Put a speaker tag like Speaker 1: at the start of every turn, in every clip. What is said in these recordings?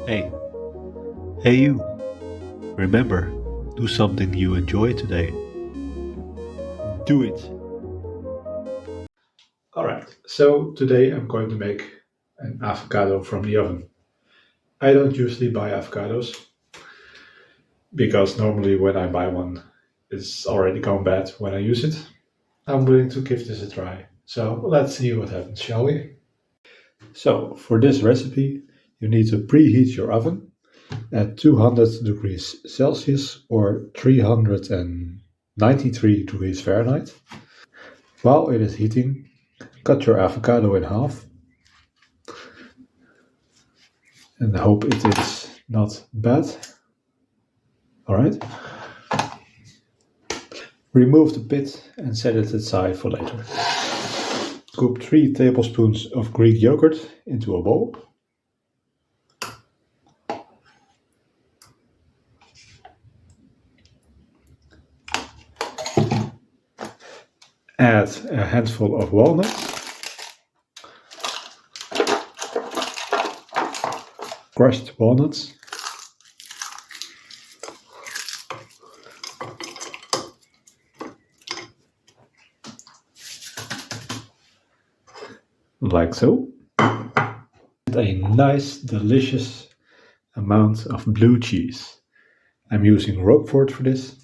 Speaker 1: Hey, hey you, remember, do something you enjoy today. Do it. Alright, so today I'm going to make an avocado from the oven. I don't usually buy avocados because normally when I buy one, it's already gone bad when I use it. I'm willing to give this a try. So let's see what happens, shall we? So for this recipe, you need to preheat your oven at 200 degrees Celsius or 393 degrees Fahrenheit. While it is heating, cut your avocado in half and hope it is not bad. Alright. Remove the pit and set it aside for later. Scoop 3 tablespoons of Greek yogurt into a bowl. Add a handful of walnuts, crushed walnuts, like so, and a nice delicious amount of blue cheese. I'm using Roquefort for this.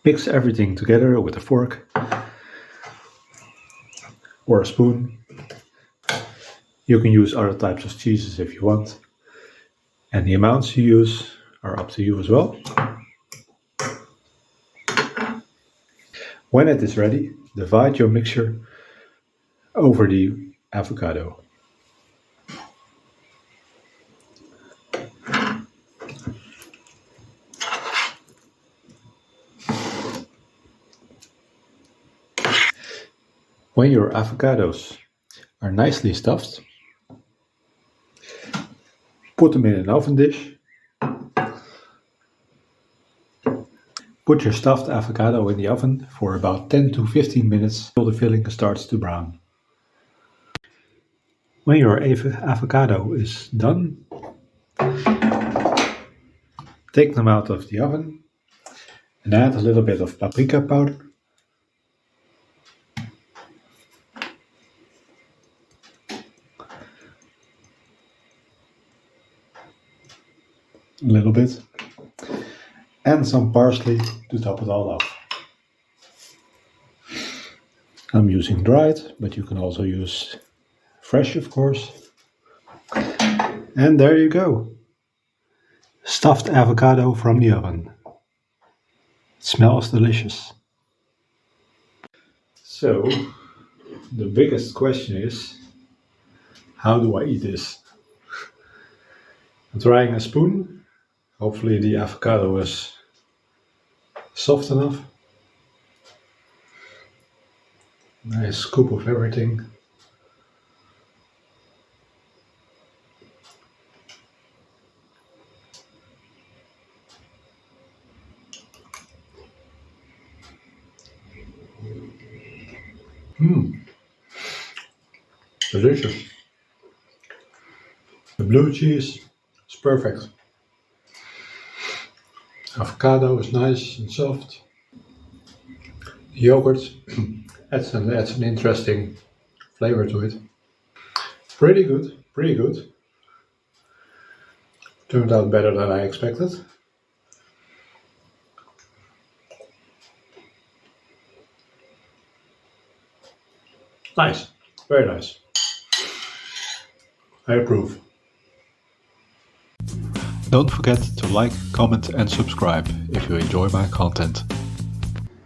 Speaker 1: Mix everything together with a fork or a spoon. You can use other types of cheeses if you want, and the amounts you use are up to you as well. When it is ready, divide your mixture over the avocado. When your avocados are nicely stuffed, put them in an oven dish. Put your stuffed avocado in the oven for about 10 to 15 minutes until the filling starts to brown. When your avocado is done, take them out of the oven and add a little bit of paprika powder. A little bit. And some parsley to top it all off. I'm using dried, but you can also use fresh, of course. And there you go. Stuffed avocado from the oven. It smells delicious. So, the biggest question is, how do I eat this? I'm trying a spoon. Hopefully the avocado is soft enough. Nice scoop of everything. Delicious. The blue cheese is perfect. Avocado is nice and soft. The yogurt adds an interesting flavor to it. Pretty good, pretty good. Turned out better than I expected. Nice, very nice. I approve. Don't forget to like, comment and subscribe if you enjoy my content.